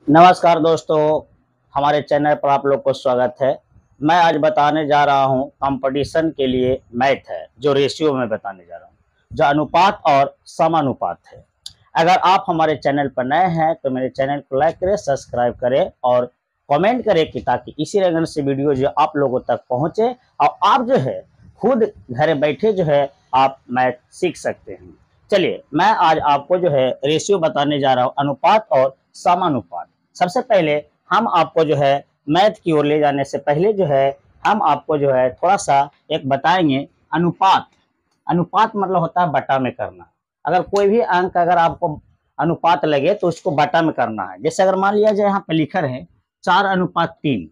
नमस्कार दोस्तों, हमारे चैनल पर आप लोग को स्वागत है। मैं आज बताने जा रहा हूं कंपटीशन के लिए मैथ है, जो रेशियो में बताने जा रहा हूं, जो अनुपात और समानुपात है। अगर आप हमारे चैनल पर नए हैं तो मेरे चैनल को लाइक करें, सब्सक्राइब करें और कमेंट करें कि ताकि इसी तरह से वीडियो जो आप लोगों तक पहुंचे और आप जो है खुद घर बैठे जो है आप मैथ सीख सकते हैं। चलिए, मैं आज आपको जो है रेशियो बताने जा रहा हूं, अनुपात और समानुपात। सबसे पहले हम आपको जो है मैथ की ओर ले जाने से पहले जो है हम आपको जो है थोड़ा सा एक बताएंगे। अनुपात अनुपात मतलब होता है बटा में करना। अगर कोई भी अंक अगर आपको अनुपात लगे तो उसको बटा में करना है। जैसे अगर मान लिया जाए यहाँ पे लिखा है 4:3,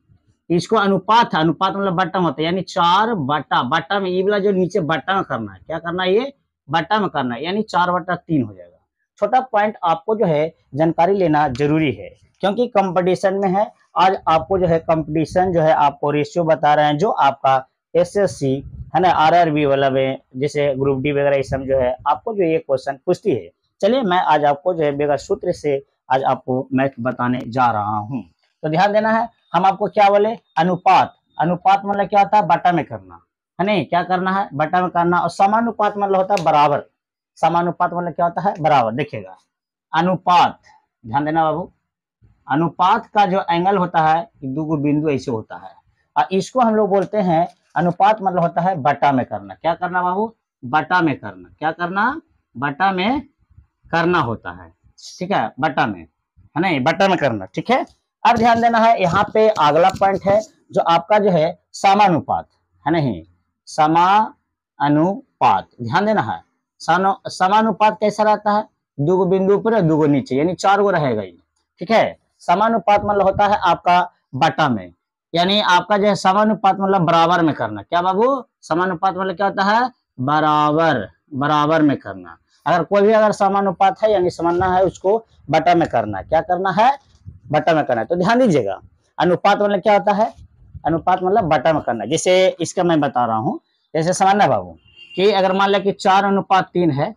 इसको अनुपात है, अनुपात मतलब बटा में होता है, यानी 4/बटा में, ये वाला जो नीचे बटा में करना है, क्या करना है, ये बटा में करना है, यानी 4/3 हो जाएगा। छोटा पॉइंट आपको जो है जानकारी लेना जरूरी है, क्योंकि कंपटीशन में है। आज आपको जो है कंपटीशन जो है आपको रेशियो बता रहे हैं, जो आपका एसएससी है ना, आरआरबी वाला में, जैसे ग्रुप डी वगैरह ये सब जो है आपको जो ये क्वेश्चन पूछती है। चलिए, मैं आज आपको जो है बगैर सूत्र से आज आपको मैथ बताने जा रहा हूँ। तो ध्यान देना है, हम आपको क्या बोले, अनुपात। अनुपात मतलब क्या होता है, बटा में करना है, नहीं क्या करना है, बटा में करना। और समानुपात मतलब होता है बराबर। समानुपात मतलब क्या होता है, बराबर। देखिएगा, अनुपात, ध्यान देना बाबू, अनुपात का जो एंगल होता है दो बिंदु ऐसे होता है, और इसको हम लोग बोलते हैं अनुपात मतलब होता है बटा में करना। क्या करना बाबू, बटा में करना। क्या करना, बटा में करना होता है, ठीक है, बटा में, है नहीं, बटा में करना, ठीक है। अब ध्यान देना है, यहाँ पे अगला पॉइंट है जो आपका जो है समानुपात, है नहीं, समानुपात। ध्यान देना है, समानुपात कैसा रहता है, दो बिंदु ऊपर है, दो नीचे, यानी 4 रहेगा ये, ठीक है। समानुपात मतलब होता है आपका बटा में, यानी आपका जो है समानुपात मतलब बराबर में करना। क्या बाबू, समानुपात मतलब क्या होता है, बराबर, बराबर में करना। अगर कोई भी अगर समानुपात है यानी समझना है उसको बटा में करना। क्या करना है, बटा में करना है। तो ध्यान दीजिएगा, अनुपात मतलब क्या होता है, अनुपात मतलब बटा में करना। जैसे इसका मैं बता रहा हूँ, जैसे समझना बाबू कि अगर मान लिया कि 4:3 है,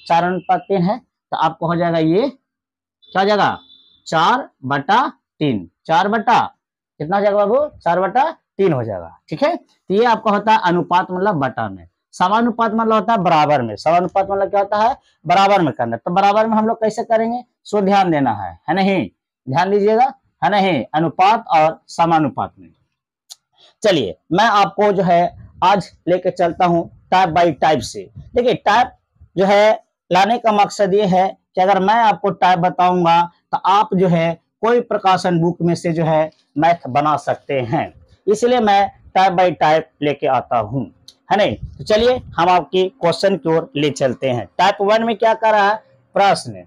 4:3 है, तो आपको हो जाएगा ये क्या हो जाएगा, 4/3, 4 बटा कितना हो जाएगा बाबू, 4/3 हो जाएगा, ठीक है। तो ये आपका होता है अनुपात मतलब बटा में। समानुपात मतलब होता है बराबर में। समानुपात मतलब क्या होता है, बराबर में करना। तो बराबर में हम लोग कैसे करेंगे, सो ध्यान देना है नहीं, ध्यान दीजिएगा, है नहीं, अनुपात और समानुपात में। चलिए, मैं आपको जो है आज लेके चलता हूं टाइप बाय टाइप से। देखिए, टाइप जो है लाने का मकसद ये है कि अगर मैं आपको टाइप बताऊंगा तो आप जो है कोई प्रकाशन बुक में से जो है मैथ बना सकते हैं, इसलिए मैं टाइप बाय टाइप लेके आता हूं, है नहीं। तो चलिए हम आपकी क्वेश्चन की ओर ले चलते हैं। टाइप 1 में क्या कर रहा है, प्रश्न,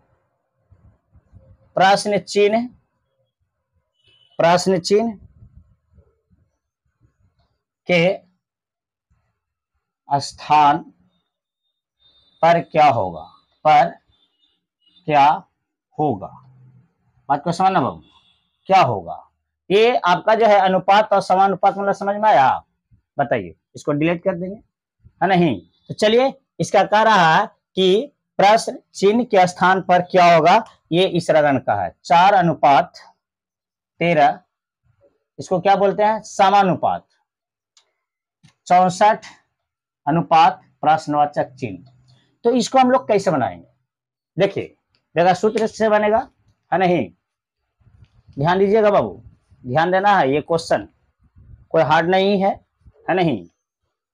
प्रश्न चिन्ह, प्रश्न चिन्ह के स्थान पर क्या होगा, पर क्या होगा, बात को समझना बाबू, क्या होगा। ये आपका जो है अनुपात और समानुपात मतलब समझ में आया, बताइए, इसको डिलीट कर देंगे, है नहीं। तो चलिए, इसका कह रहा है कि प्रश्न चिन्ह के स्थान पर क्या होगा, ये इस रगन का है, 4:13, इसको क्या बोलते हैं, समानुपात, 64 अनुपात प्रश्नवाचक चिन्ह। तो इसको हम लोग कैसे बनाएंगे, देखिए, देखा सूत्र से बनेगा, है नहीं, ध्यान दीजिएगा बाबू, ध्यान देना है, ये क्वेश्चन कोई हार्ड नहीं है नहीं।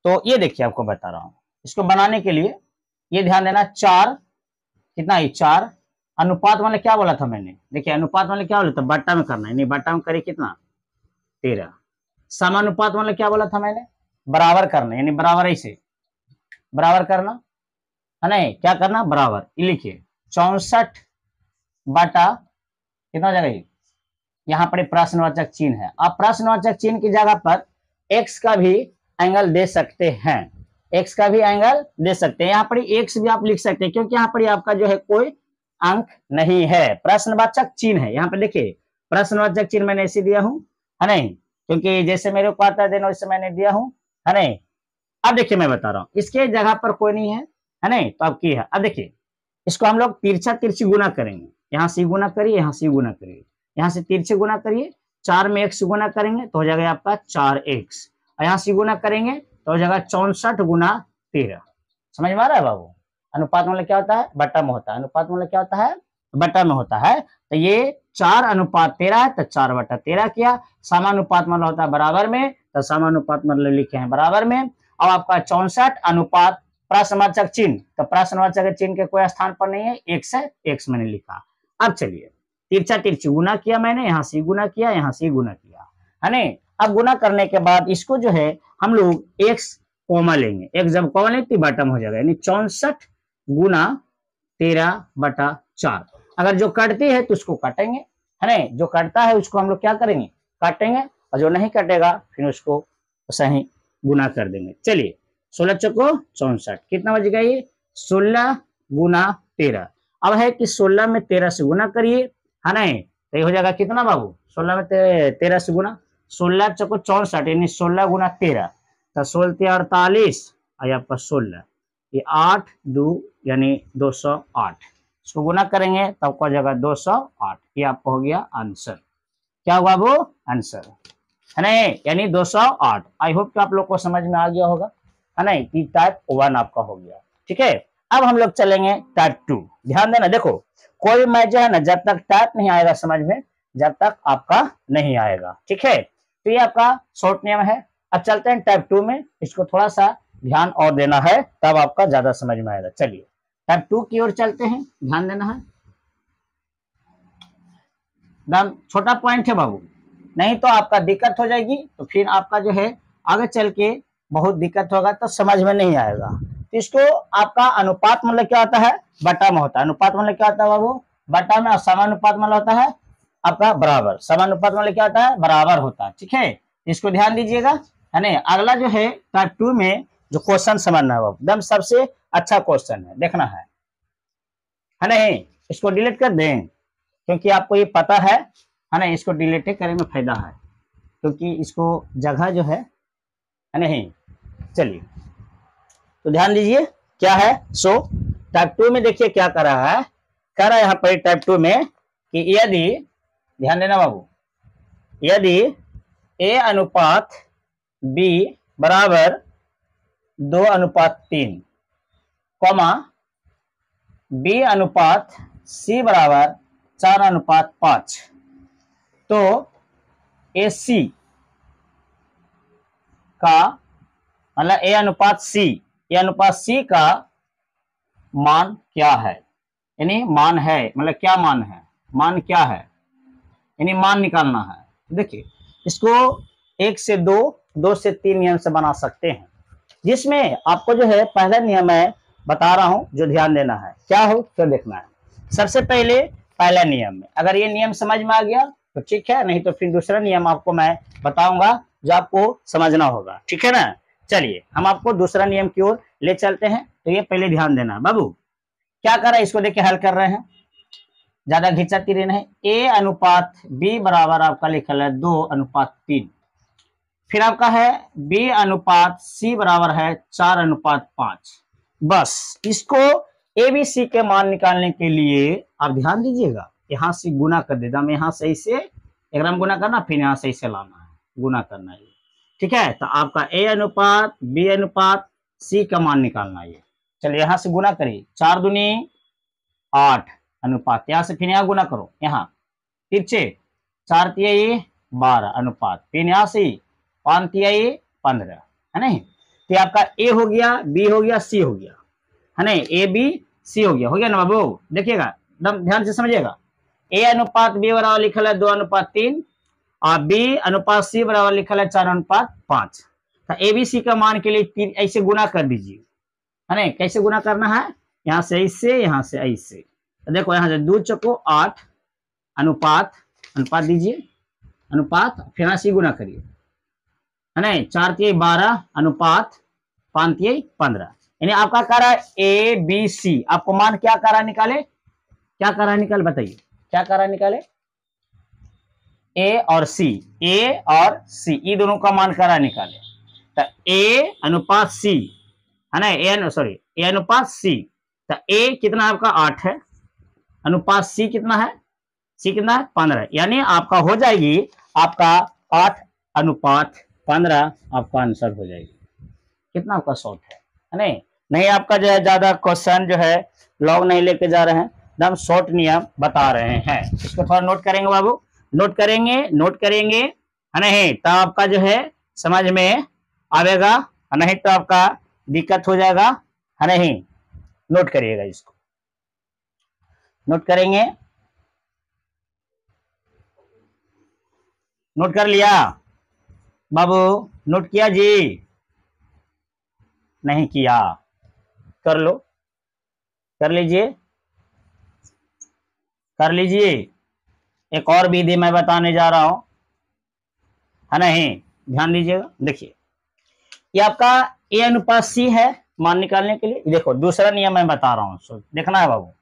तो ये देखिए आपको बता रहा हूं, इसको बनाने के लिए ये ध्यान देना, 4 कितना है, 4 अनुपात मतलब क्या बोला था मैंने, देखिए अनुपात मतलब क्या बोला था, बट्टा में करना है, नहीं बट्टा में करिए कितना, 13। समानुपात मतलब क्या बोला था मैंने, बराबर करना, यानी बराबर ऐसे बराबर करना, है नहीं, क्या करना, बराबर, ये लिखिए 64 बटा कितना हो जाएगा, ये यहाँ पर प्रश्नवाचक चिन्ह है। आप प्रश्नवाचक चिन्ह की जगह पर एक्स का भी एंगल दे सकते हैं, एक्स का भी एंगल दे सकते हैं, यहाँ पर एक्स भी आप लिख सकते हैं, क्योंकि यहाँ पर आपका जो है कोई अंक नहीं है, प्रश्नवाचक चिन्ह है। यहाँ पे देखिए, प्रश्नवाचक चिन्ह मैंने ऐसे दिया हूं, है नहीं, क्योंकि जैसे मेरे को आता है वैसे मैंने दिया हूं, है नहीं। अब देखिए मैं बता रहा हूं, इसके जगह पर कोई नहीं है नहीं, तो अब की है। अब देखिए, इसको हम लोग तिरछा तिरछी गुना करेंगे, यहाँ से गुना करिए, यहाँ से गुना करिए, यहाँ से तिरछे गुना करिए, 4 में 1 से गुना करेंगे तो हो जाएगा आपका 4x, और यहाँ से गुना करेंगे तो हो जाएगा 64 गुना 13। समझ में आ रहा है बाबू? अनुपात मतलब क्या होता है? बट्टा में होता है। अनुपात मतलब क्या होता है? बट्टा में होता है। तो ये 4:13 है तो 4/13 किया। समानुपात मतलब होता है बराबर में, तो समानुपात मतलब लिखे हैं बराबर में। अब आपका 64 अनुपात प्रश्नवाचक चिन्ह, तो प्रश्नवाचक चिन्ह के कोई स्थान पर नहीं है, x है, x मैंने लिखा। अब चलिए तिरछा तिरछी गुना किया मैंने, यहाँ से गुना किया, यहाँ से गुना किया, है नहीं। अब गुना करने के बाद इसको जो है हम लोग x कॉमा लेंगे, x जब कॉमा लेंगे तो बटम हो जाएगा, यानी 64 गुना 13/4। अगर जो कटती है तो उसको काटेंगे, है नहीं, जो कटता है उसको हम लोग क्या करेंगे? काटेंगे, और जो नहीं कटेगा फिर उसको सही गुना कर देंगे। चलिए 16 चौको 64, कितना बच गया ये? 16 गुना 13। अब है कि 16 में 13 से गुना करिए, है नहीं, तो ये हो जाएगा कितना बाबू? 16 में 13 से गुना, 16 चौको 64 यानी 16 गुना 13, तो 16 48 और आपका 16, ये 8 2 यानी 208। इसको गुना करेंगे तब आपको जाएगा 208। ये आपको हो गया आंसर। क्या हुआ वो? आंसर, है नहीं, यानी 208। आई होप कि आप लोग को समझ में आ गया होगा, है नहीं, कि टाइप 1 आपका हो गया। ठीक है, अब हम लोग चलेंगे टाइप 2। ध्यान देना, देखो कोई मैथ जो है ना, जब तक टाइप नहीं आएगा समझ में, जब तक आपका नहीं आएगा। ठीक है, तो ये आपका शॉर्ट नियम है। अब चलते हैं टाइप 2 में, इसको थोड़ा सा ध्यान और देना है तब आपका ज्यादा समझ में आएगा। चलिए टाइप 2 की ओर चलते हैं, ध्यान देना है। छोटा पॉइंट है बाबू, नहीं तो आपका दिक्कत हो जाएगी, तो फिर आपका जो है आगे चल के बहुत दिक्कत होगा, तो समझ में नहीं आएगा। तो इसको आपका अनुपात मतलब क्या होता है? बटा में होता है। अनुपात मतलब क्या होता है बाबू? बटा में। और समानुपात मतलब होता है आपका बराबर। समानुपात मतलब क्या होता है? बराबर होता है। ठीक है, इसको ध्यान दीजिएगा, है नहीं। अगला जो है टाइप 2 में जो क्वेश्चन समझना है बाबू, एकदम सबसे अच्छा क्वेश्चन है, देखना है नहीं। इसको डिलीट कर दें क्योंकि आपको ये पता है ना, इसको डिलीट करने में फायदा है क्योंकि इसको जगह जो है नहीं। चलिए तो ध्यान दीजिए क्या है। सो टाइप 2 में देखिए क्या कर रहा है, कह रहा है यहाँ पर टाइप 2 में कि यदि, ध्यान देना बाबू, यदि a अनुपात b बराबर 2:3, b अनुपात c बराबर 4:5, तो AC का मतलब a अनुपात c का मान क्या है? यानी मान है मतलब क्या मान है? मान क्या है यानी मान निकालना है। देखिए इसको 1 से 2, 2 से 3 नियम से बना सकते हैं, जिसमें आपको जो है पहला नियम मैं बता रहा हूं, जो ध्यान देना है। क्या हो तो देखना है। सबसे पहले पहला नियम में अगर ये नियम समझ में आ गया तो ठीक है, नहीं तो फिर दूसरा नियम आपको मैं बताऊंगा जो आपको समझना होगा। ठीक है ना। चलिए हम आपको दूसरा नियम की ओर ले चलते हैं। तो ये पहले ध्यान देना बाबू, क्या कर रहा है, इसको देखिए हल कर रहे हैं, ज्यादा घिंचा तीर नहीं। a अनुपात b बराबर आपका लिखा है 2:3, फिर आपका है b अनुपात c बराबर है 4:5। बस इसको ABC के मान निकालने के लिए आप ध्यान दीजिएगा, यहां से गुना कर देता मैं, यहां से इसे एकदम गुना करना, फिर यहां से इसे लाना है, गुना करना है। ठीक है, तो आपका a अनुपात b अनुपात c का मान निकालना है। चलिए यहां से गुना करिए, 4 दूनी 8 अनुपात, यहां से फिर यहां गुना करो, यहाँ तिरछे 4 तिहाई 12 अनुपात, फिर यहां से 5 तिहाई 15, है नहीं। तो आपका a हो गया, b हो गया, c हो गया, है नहीं, a b c हो गया ना बाबू। देखिएगा एकदम ध्यान से समझिएगा, a अनुपात b बराबर लिखल है 2:3 और b अनुपात c बराबर लिखल है 4:5। तो ABC का मान के लिए ऐसे गुना कर दीजिए, है नहीं। कैसे गुना करना है, यहाँ से ऐसे, यहाँ से ऐसे। तो देखो यहाँ से 2 चौको 8 अनुपात, अनुपात दीजिए, अनुपात, फिर यहाँ से गुना करिए, है नहीं, 4 तिहाई 12 अनुपात 5 तिहाई 15। यानी आपका कह रहा है ABC, आपको मान क्या कह रहा है निकाले, क्या कह रहा है निकाले, बताइए क्या कह रहा है निकाले। A और C, ये दोनों का मान कह रहा है निकाले। तो A अनुपात C, है ना, A अनुपात C, तो A कितना आपका 8 है, अनुपात C कितना है सी कितना है 15, यानी आपका हो जाएगी आपका 8:15 आपका आंसर हो जाएगी। कितना आपका शॉर्ट है नहीं? नहीं आपका जो है ज्यादा क्वेश्चन जो है लॉन्ग नहीं लेके जा रहे हैं, एकदम शॉर्ट नियम बता रहे हैं। इसको थोड़ा नोट करेंगे बाबू, नोट करेंगे है नहीं, तो आपका जो है समझ में आएगा, नहीं तो आपका दिक्कत हो जाएगा है नहीं। नोट करिएगा, इसको नोट करेंगे। नोट कर लिया बाबू? नोट किया जी? नहीं किया? कर लो, कर लीजिए, कर लीजिए। एक और विधि मैं बताने जा रहा हूं है नहीं, ध्यान दीजिएगा। देखिए ये आपका ए अनुपात सी है मान निकालने के लिए। देखो दूसरा नियम मैं बता रहा हूं, देखना है बाबू,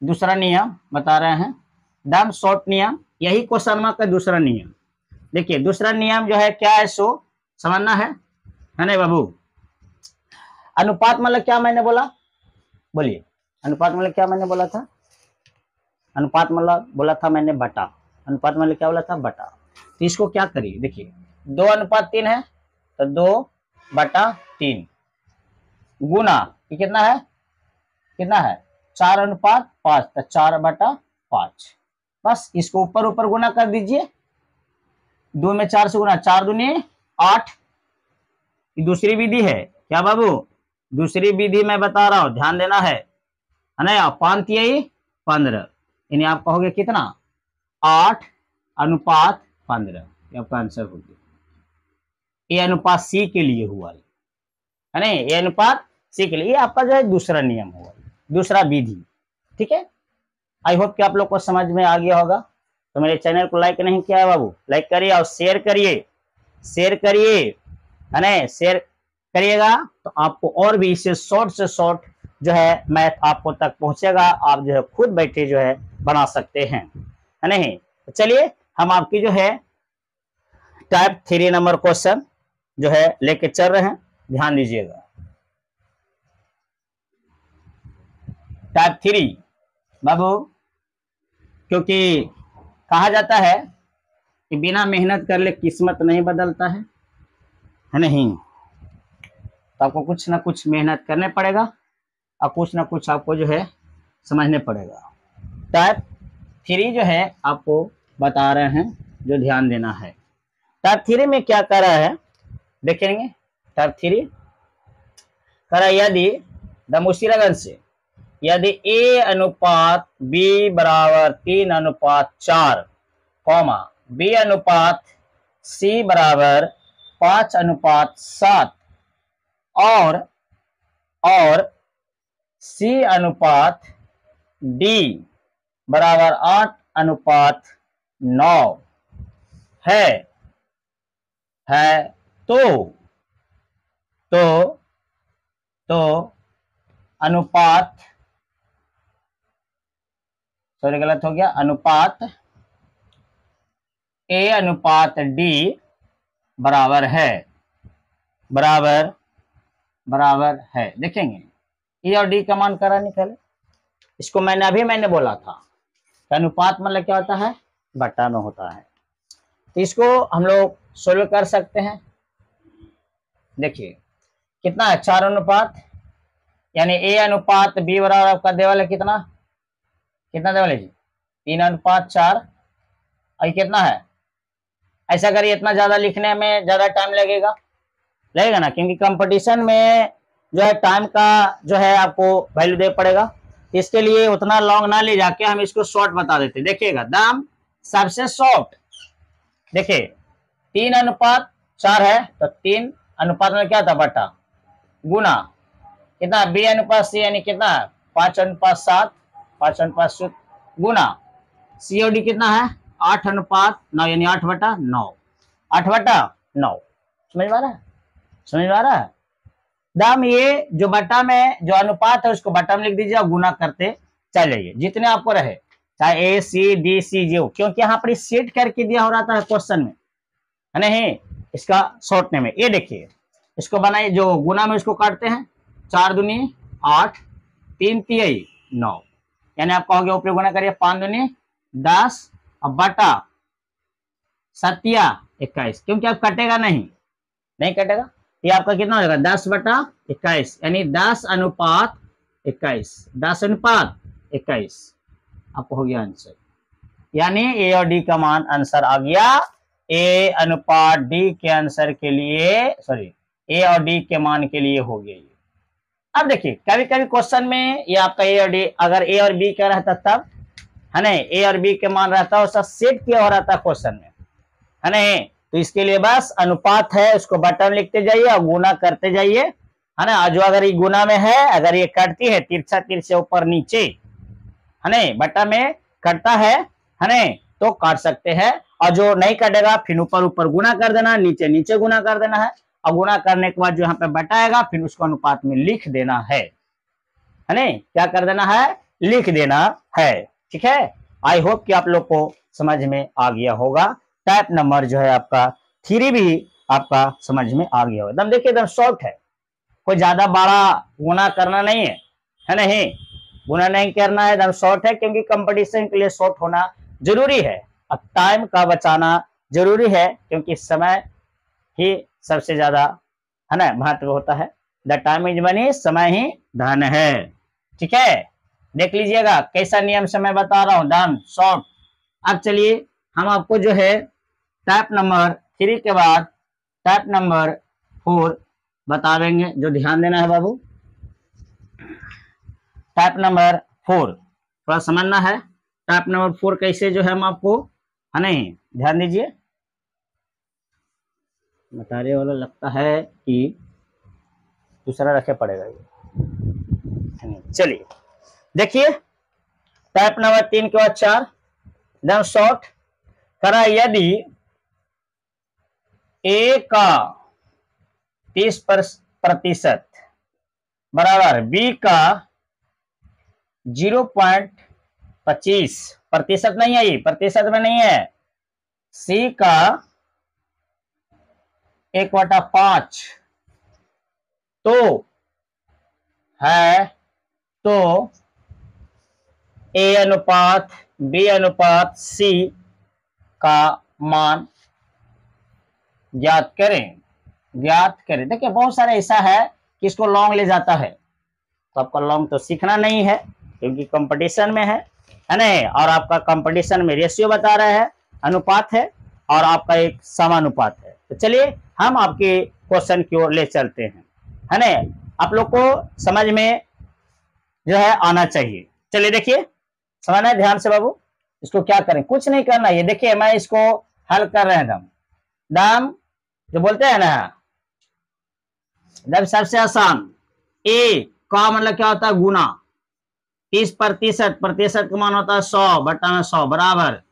दूसरा नियम बता रहे हैं, डम शॉर्ट नियम, यही क्वेश्चन मार्क का दूसरा नियम। देखिए दूसरा नियम जो है क्या है, सो समझना है नहीं बाबू? अनुपात मतलब क्या मैंने बोला, बोलिए? अनुपात मतलब क्या मैंने बोला था? अनुपात मतलब बोला था मैंने बटा। अनुपात मतलब क्या बोला था? बटा। तो इसको क्या करिए, देखिए 2:3 है तो 2/3 गुना ये कितना है, कितना है 4:5 तो 4/5। बस इसको ऊपर ऊपर गुना कर दीजिए, 2 में 4 से गुना, 4 दूनी 8। दूसरी विधि है क्या बाबू? दूसरी विधि मैं बता रहा हूं, ध्यान देना है ना। 5×3 = 15, यानी आप कहोगे कितना 8:15, आपका आंसर हो गया। ए अनुपात सी के लिए हुआ है नहीं, ए अनुपात सी के लिए, ये आपका जो है दूसरा नियम हुआ, दूसरा विधि। ठीक है, आई होप कि आप लोग को समझ में आ गया होगा। तो मेरे चैनल को लाइक नहीं किया है बाबू, लाइक करिए और शेयर करिए, शेयर करिए है ना, शेयर करिएगा तो आपको और भी इससे शॉर्ट से शॉर्ट जो है मैथ आपको तक पहुंचेगा, आप जो है खुद बैठे जो है बना सकते हैं है नहीं। तो चलिए हम आपकी जो है टाइप 3 नंबर क्वेश्चन जो है लेके चल रहे हैं, ध्यान दीजिएगा। टाइप 3 बाबू, क्योंकि कहा जाता है कि बिना मेहनत कर ले किस्मत नहीं बदलता है नहीं, तो आपको कुछ ना कुछ मेहनत करने पड़ेगा और कुछ ना कुछ आपको जो है समझने पड़ेगा। टाइप 3 जो है आपको बता रहे हैं, जो ध्यान देना है। टाइप 3 में क्या कर रहा है देखेंगे। टाइप 3 करा, यदि दम उसी लगन से, यदि A अनुपात B बराबर 3:4, B अनुपात C बराबर 5:7 और C अनुपात D बराबर 8:9 है तो अनुपात, सॉरी गलत हो गया, अनुपात A अनुपात D बराबर है, बराबर है। देखेंगे E और D का मान करा निकले। इसको मैंने बोला था कि अनुपात मतलब क्या होता है, बट्टा में होता है। तो इसको हम लोग सोल्व कर सकते हैं। देखिए कितना है 4 अनुपात, यानी A अनुपात B बराबर आपका देवल है कितना देवल है जी 3:4, और ये कितना है, ऐसा करिए इतना ज्यादा लिखने में ज्यादा टाइम लगेगा ना, क्योंकि कंपटीशन में जो है टाइम का जो है आपको वैल्यू दे पड़ेगा। इसके लिए उतना लॉन्ग ना ले जाके हम इसको शॉर्ट बता देते। देखिएगा दाम सबसे शॉर्ट, देखिए 3:4 है तो 3 अनुपात में क्या था बटा, गुना कितना B अनुपात C यानी कितना 5:7, 5:7 गुना COD कितना है 8:9 यानी 8/9, 8/9। समझ में आ रहा है, समझ में आ रहा है। दाम ये जो बटा में जो अनुपात है उसको बटा में लिख दीजिए और गुना करते चल जाइए जितने आपको रहे, चाहे A C D C J हो, क्योंकि यहाँ पर सेट करके दिया हो रहा था क्वेश्चन में है नहीं, इसका शॉर्टने में। ये देखिए इसको बनाइए, जो गुना में इसको काटते हैं, 4 दूनी 8, 3 तिहाई 9, यानी आप कहोगे ऊपर गुना करिए 5 दूनी 10 और बटा सत्या 21, क्योंकि अब कटेगा नहीं कटेगा। ये आपका कितना हो जाएगा 10/21, यानी 10:21, 10:21 आपको हो गया आंसर। यानी ए और डी का मान आंसर आ गया। ए अनुपात डी के आंसर के लिए, सॉरी, ए और डी के मान के लिए हो गया ये। अब देखिए कभी कभी क्वेश्चन में ये आपका ए और डी, अगर ए और बी का रहता तब, है ना, ए और बी के मान रहता और सेट किया हो रहता क्वेश्चन में, है नहीं। तो इसके लिए बस अनुपात है, उसको बटन लिखते जाइए और गुना करते जाइए, है ना। जो अगर ये गुना में है, अगर ये कटती है तिरछा तिरछे ऊपर नीचे, है नहीं, बटा में कटता है नहीं, तो काट सकते हैं। और जो नहीं कटेगा फिर ऊपर ऊपर गुना कर देना, नीचे नीचे गुना कर देना है, और गुना करने के बाद जो यहाँ पे बटाएगा फिर उसको अनुपात में लिख देना है नहीं, क्या कर देना है, लिख देना है। ठीक है, आई होप कि आप लोग को समझ में आ गया होगा। टाइप नंबर जो है आपका 3 भी आपका समझ में आ गया होगा। एकदम देखिए एकदम शॉर्ट है, कोई ज्यादा बड़ा गुना करना नहीं है नहीं, गुना नहीं करना है, एकदम शॉर्ट है, क्योंकि कंपटीशन के लिए शॉर्ट होना जरूरी है। अब टाइम का बचाना जरूरी है, क्योंकि समय ही सबसे ज्यादा, है ना, महत्व होता है। द टाइम इज मनी, समय ही धन है। ठीक है, देख लीजिएगा कैसा नियम से मैं बता रहा हूं, डन शॉर्ट। अब चलिए हम आपको जो है टाइप नंबर 3 के बाद टाइप नंबर 4 बता देंगे, जो ध्यान देना है बाबू। टाइप नंबर 4 थोड़ा समझना है। टाइप नंबर 4 कैसे जो है हम आपको, है नहीं, ध्यान दीजिए। बता रहे वाला लगता है कि दूसरा रखे पड़ेगा ये। चलिए देखिए टाइप नंबर 3 के बाद 4 एकदम शॉर्ट करा। यदि ए का 30% बराबर बी का 0.25% नहीं है, ये प्रतिशत में नहीं है, सी का 1/5 तो है, तो ए अनुपात बी अनुपात सी का मान ज्ञात करें। देखिए बहुत सारे ऐसा है कि इसको लॉन्ग ले जाता है, तो आपका लॉन्ग तो सीखना नहीं है, क्योंकि कंपटीशन में है नहीं। और आपका कंपटीशन में रेशियो बता रहा है, अनुपात है, और आपका एक समानुपात है। तो चलिए हम आपके क्वेश्चन की ओर ले चलते हैं, है नहीं। आप लोग को समझ में जो है आना चाहिए। चलिए देखिए, समझना है ध्यान से बाबू। इसको क्या करें, कुछ नहीं करना, ये देखिए मैं इसको हल कर रहे हैं दम जो बोलते हैं ना, दम सबसे आसान। ए का मतलब क्या होता है, गुना। 30% का मान होता है 100/100 बराबर।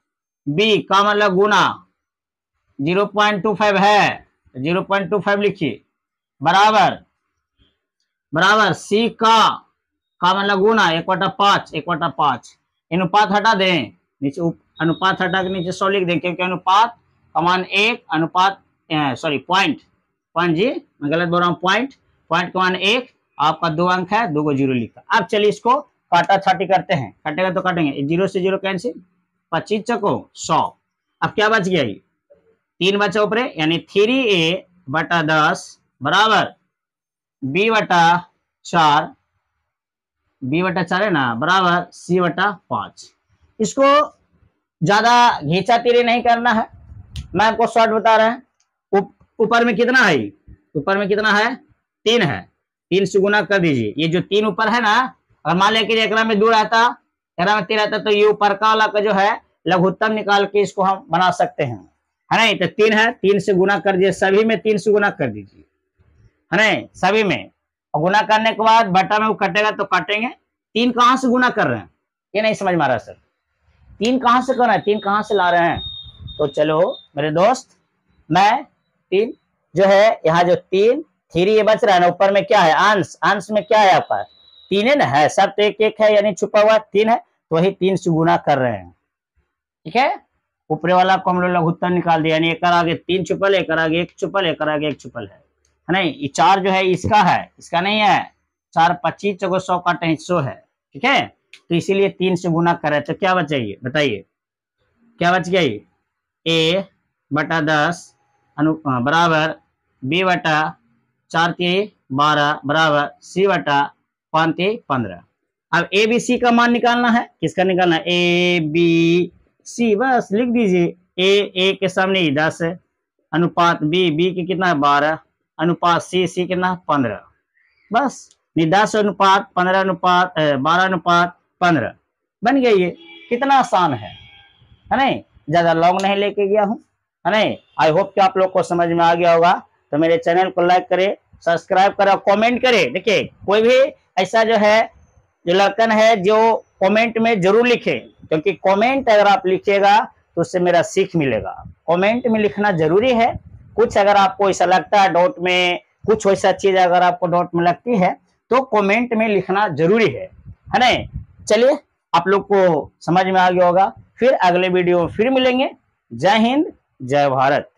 बी का मतलब गुना, 0.25 है, 0.25 लिखिए बराबर। सी का मतलब गुना 1/5 अनुपात हटा दें, नीचे अनुपात हटा के नीचे 100 लिख दें, क्योंकि अनुपात का मान 1 अनुपात पॉइंट जी मैं गलत बोल रहा हूँ, पॉइंट का मान 1, आपका 2 अंक है, 2 को 0 लिखा। अब चलिए इसको काटा छाटी करते हैं, काटेगा तो काटेंगे, 0 से 0 कैंसिल, 25 चको 100। अब क्या बच गया, ये 3 बचा ऊपर, यानी 3a/10 बराबर b/4 है ना, बराबर c/5। इसको ज्यादा घींचा तीरे नहीं करना है, मैं आपको शॉर्ट बता रहे हैं। ऊपर में कितना है, ऊपर में कितना है, 3 है, 3 से गुना कर दीजिए। ये जो 3 ऊपर है ना, अगर मान लिया कि में 2 रहता, एकरा में 3 रहता, तो ये ऊपर का वाला का जो है लघुत्तम निकाल के इसको हम बना सकते हैं, है नहीं। तो 3 है, 3 से गुना कर दीजिए, सभी में 3 से गुना कर दीजिए, है नहीं, सभी में। और गुना करने के बाद बटा में वो कटेगा तो काटेंगे। 3 कहां से गुना कर रहे हैं, ये नहीं समझ में आ रहा सर, 3 कहां से कर रहे हैं, 3 कहां से ला रहे हैं। तो चलो मेरे दोस्त, मैं 3 जो है, यहाँ जो 3 ये बच रहा है ना, ऊपर में क्या है, अंश में क्या है आपका, 3 है ना, है सब तो 1 है, यानी छुपा हुआ 3 है, तो वही 3 से गुना कर रहे हैं। ठीक है, ऊपरे वाला को हम लोग लघुत्तम निकाल दिया, यानी एक आगे 3 छुपल, एक आगे 1 छुपल, एक आगे 1 छुपल है नहीं। ये 4 जो है इसका है, इसका नहीं है, 4 25 चौको 100 काटे 100 है। ठीक है, तो इसीलिए 3 से गुना करे, तो क्या बचेगी बताइए, क्या बच गई, a बटा 10 बराबर b बटा 4 × 12 बराबर c बटा 5 × 15। अब ए बी सी का मान निकालना है, किसका निकालना है, ए बी सी, बस लिख दीजिए। ए के सामने 10 है, अनुपात बी के कितना है 12, अनुपात सी कितना 15, बस 10 अनुपात 15 अनुपात 12 अनुपात 15 बन गई है। कितना आसान है नहीं, ज्यादा लॉन्ग नहीं लेके गया हूं, है नहीं। आई होप कि आप लोग को समझ में आ गया होगा। तो मेरे चैनल को लाइक करे, सब्सक्राइब करे, कमेंट करे। देखिए कोई भी ऐसा जो है जो लड़कन है जो कमेंट में जरूर लिखे, क्योंकि कमेंट अगर आप लिखिएगा तो उससे मेरा सीख मिलेगा। कमेंट में लिखना जरूरी है। कुछ अगर आपको ऐसा लगता है डाउट में, कुछ वैसा चीज अगर आपको डाउट में लगती है तो कमेंट में लिखना जरूरी है नहीं। चलिए आप लोग को समझ में आ गया होगा। फिर अगले वीडियो में फिर मिलेंगे। जय हिंद, जय भारत।